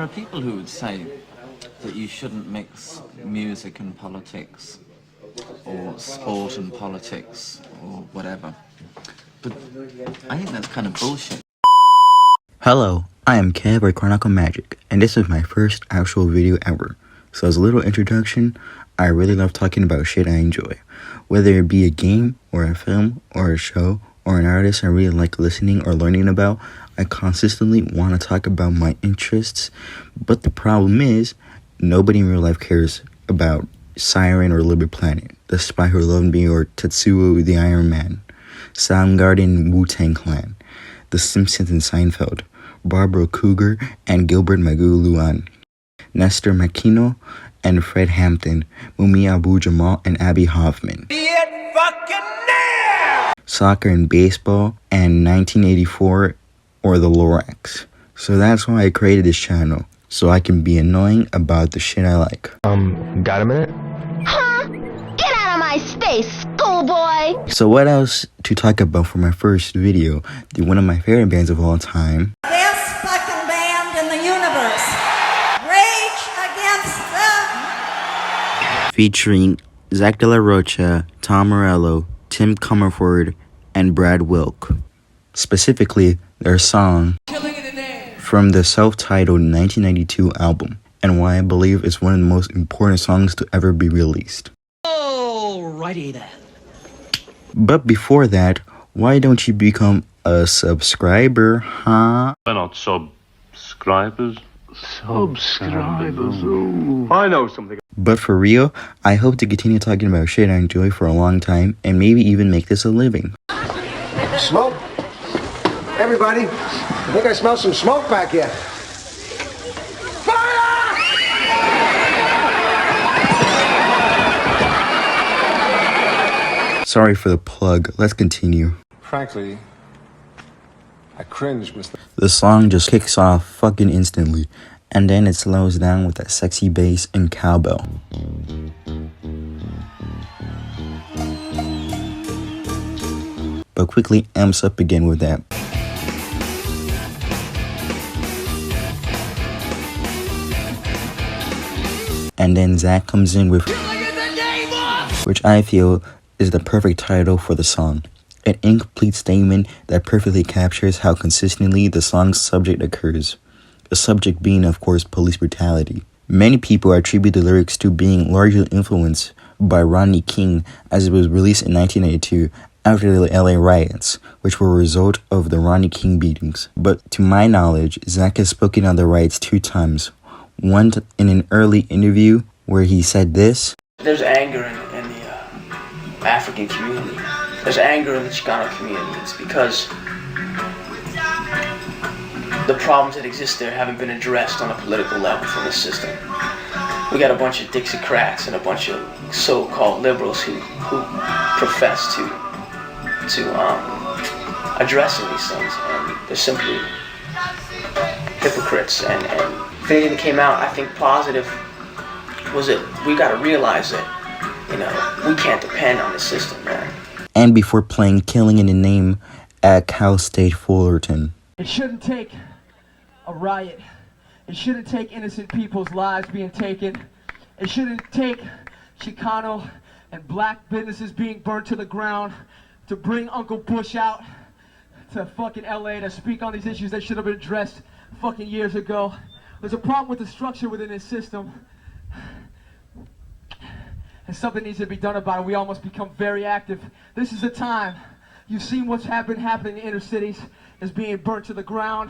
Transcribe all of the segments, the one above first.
are people who would say that you shouldn't mix music and politics, or sport and politics, or whatever. But I think that's kind of bullshit. Hello, I am Kev or Chronicle Magic, and this is my first actual video ever. So as a little introduction, I really love talking about shit I enjoy. Whether it be a game, or a film, or a show, or an artist I really like listening or learning about, I consistently want to talk about my interests. But the problem is, nobody in real life cares about Siren or Liberty Planet, The Spy Who Loved Me or Tetsuo the Iron Man, Soundgarden Wu-Tang Clan, The Simpsons and Seinfeld, Barbara Cougar and Gilbert Magoo-Luan, Nestor Makino and Fred Hampton, Mumi Abu-Jamal and Abby Hoffman, soccer and baseball, and 1984 or the Lorax. So that's why I created this channel, so I can be annoying about the shit I like. Got a minute? Huh? Get out of my space, schoolboy! So what else to talk about for my first video? One of my favorite bands of all time. Best fucking band in the universe. Rage Against the... Featuring Zack de la Rocha, Tom Morello, Tim Comerford, and Brad Wilk. Specifically, their song from the self-titled 1992 album, and why I believe it's one of the most important songs to ever be released. Alrighty then. But before that, why don't you become a subscriber, huh? We're not subscribers. Subscribers. Ooh. I know something. But for real, I hope to continue talking about shit I enjoy for a long time, and maybe even make this a living. Smoke? Everybody, I think I smell some smoke back here. Fire! Sorry for the plug, let's continue. Frankly, I cringe, Mr. The song just kicks off fucking instantly, and then it slows down with that sexy bass and cowbell. But quickly amps up again with that. And then Zack comes in with, which I feel is the perfect title for the song. An incomplete statement that perfectly captures how consistently the song's subject occurs. The subject being, of course, police brutality. Many people attribute the lyrics to being largely influenced by Rodney King, as it was released in 1992 after the LA riots, which were a result of the Rodney King beatings. But to my knowledge, Zack has spoken on the riots 2 times. One in an early interview where he said this: There's anger in the African community. There's anger in the Chicano community. It's because the problems that exist there haven't been addressed on a political level from the system. We got a bunch of Dixiecrats and a bunch of so-called liberals who profess to addressing these things, and they're simply hypocrites. And if anything came out, I think positive, was that we got to realize that, we can't depend on the system, man. And before playing Killing in the Name at Cal State Fullerton. It shouldn't take a riot. It shouldn't take innocent people's lives being taken. It shouldn't take Chicano and black businesses being burnt to the ground to bring Uncle Bush out to fucking LA to speak on these issues that should have been addressed fucking years ago. There's a problem with the structure within this system, and something needs to be done about it. We all must become very active. This is the time. You've seen what's happening in the inner cities is being burnt to the ground.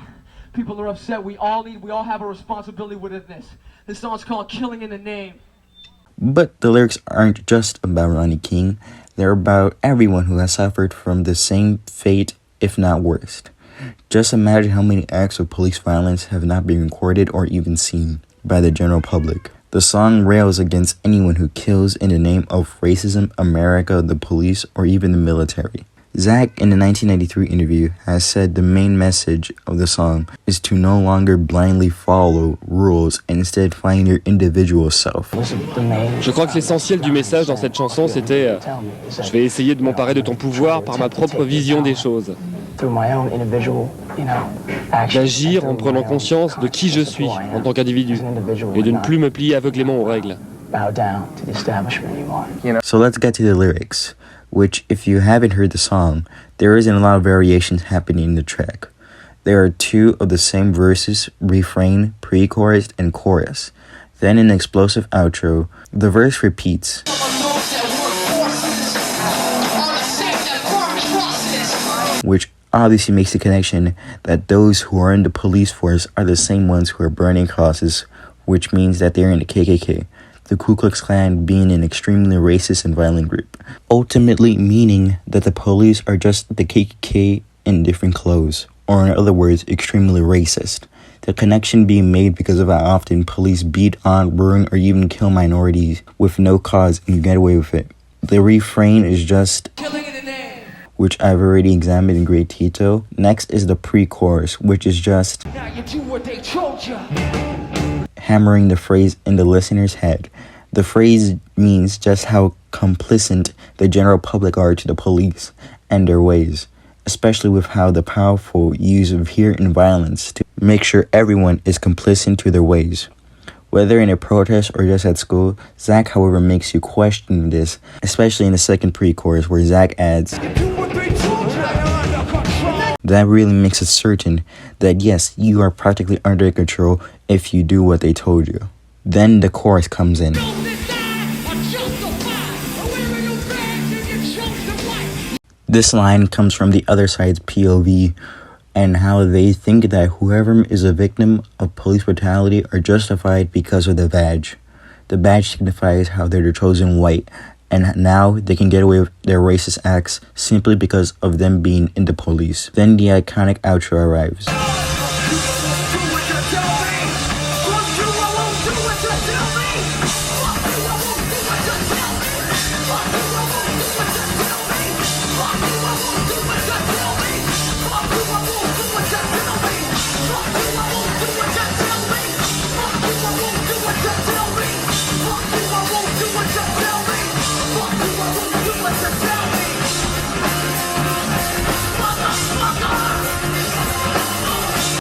People are upset. We all have a responsibility within this. This song's called Killing in the Name. But the lyrics aren't just about Rodney King. They're about everyone who has suffered from the same fate, if not worse. Just imagine how many acts of police violence have not been recorded or even seen by the general public. The song rails against anyone who kills in the name of racism, America, the police, or even the military. Zack, in the 1993 interview, has said the main message of the song is to no longer blindly follow rules and instead find your individual self. Je crois que l'essentiel du message dans cette chanson, c'était je vais essayer de m'emparer de ton pouvoir par ma propre vision des choses. D'agir en prenant conscience de qui je suis en tant qu'individu et de ne plus me plier aveuglément aux règles. So let's get to the lyrics, which, if you haven't heard the song, there isn't a lot of variations happening in the track. There are two of the same verses, refrain, pre-chorus, and chorus. Then in an explosive outro, the verse repeats, which obviously makes the connection that those who are in the police force are the same ones who are burning crosses, which means that they're in the KKK. The Ku Klux Klan being an extremely racist and violent group, ultimately meaning that the police are just the KKK in different clothes, or in other words, extremely racist. The connection being made because of how often police beat on, burn, or even kill minorities with no cause and get away with it. The refrain is just, which I've already examined in great detail. Next is the pre-chorus, which is just hammering the phrase in the listener's head. The phrase means just how complicit the general public are to the police and their ways, especially with how the powerful use of fear and violence to make sure everyone is complicit to their ways. Whether in a protest or just at school, Zack, however, makes you question this, especially in the second pre-chorus where Zack adds, that really makes it certain that yes, you are practically under control if you do what they told you. Then the chorus comes in. This line comes from the other side's POV and how they think that whoever is a victim of police brutality are justified because of the badge. The badge signifies how they're the chosen white, and now they can get away with their racist acts simply because of them being in the police. Then the iconic outro arrives.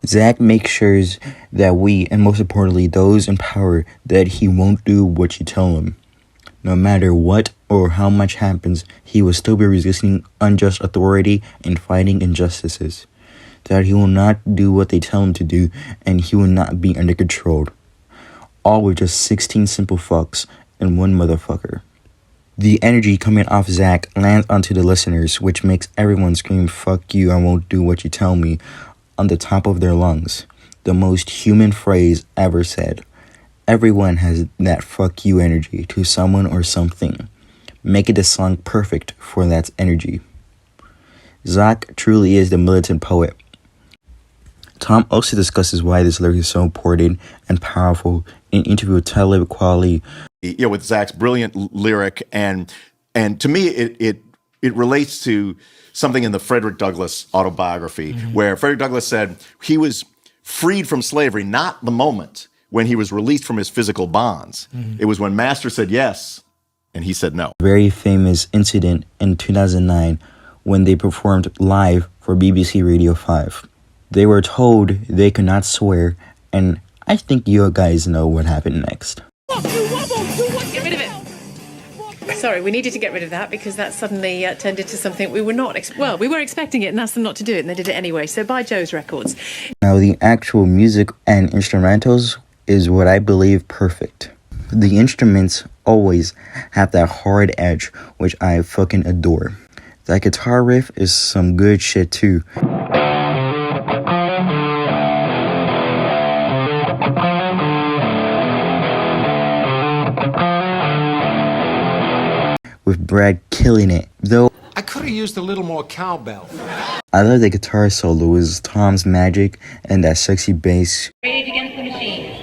Zack makes sure that we, and most importantly those in power, that he won't do what you tell him. No matter what or how much happens, he will still be resisting unjust authority and fighting injustices. That he will not do what they tell him to do, and he will not be under control. All with just 16 simple fucks and one motherfucker. The energy coming off Zack lands onto the listeners, which makes everyone scream, "Fuck you, I won't do what you tell me," on the top of their lungs. The most human phrase ever said. Everyone has that fuck you energy to someone or something, making the song perfect for that energy. Zack truly is the militant poet. Tom also discusses why this lyric is so important and powerful in an interview with Talib Kweli. With Zack's brilliant lyric, and to me it relates to something in the Frederick Douglass autobiography, where Frederick Douglass said he was freed from slavery, not the moment when he was released from his physical bonds. It was when Master said yes, and he said no. Very famous incident in 2009 when they performed live for BBC Radio 5. They were told they could not swear, and I think you guys know what happened next. Get rid of it. Sorry, we needed to get rid of that because that suddenly turned into something we were not... we were expecting it and asked them not to do it, and they did it anyway. So buy Joe's Records. Now, the actual music and instrumentals is what I believe perfect. The instruments always have that hard edge, which I fucking adore. That guitar riff is some good shit too. With Brad killing it, though I could have used a little more cowbell. I love the guitar solo with Tom's magic and that sexy bass. Rage Against the Machine.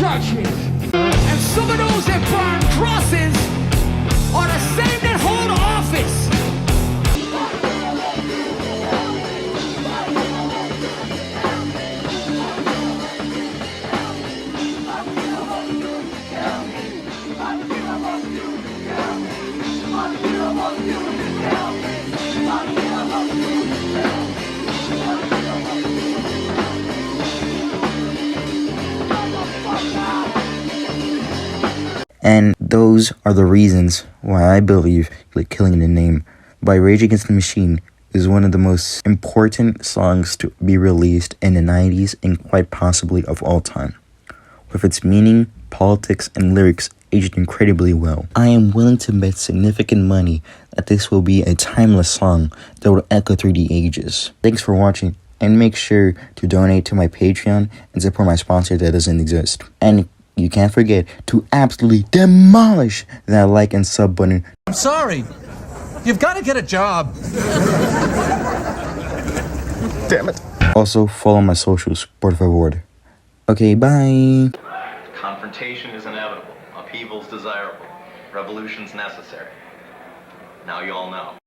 churches. And some of those that burn crosses are the same that hold office. And those are the reasons why I believe Killing the Name by Rage Against the Machine is one of the most important songs to be released in the 90s and quite possibly of all time. With its meaning, politics, and lyrics aged incredibly well. I am willing to bet significant money that this will be a timeless song that will echo through the ages. Thanks for watching, and make sure to donate to my Patreon and support my sponsor that doesn't exist. And you can't forget to absolutely demolish that like and sub button. I'm sorry. You've got to get a job. Damn it. Also, follow my socials, por favor. Okay, bye. Confrontation is inevitable. Upheaval's desirable. Revolution's necessary. Now you all know.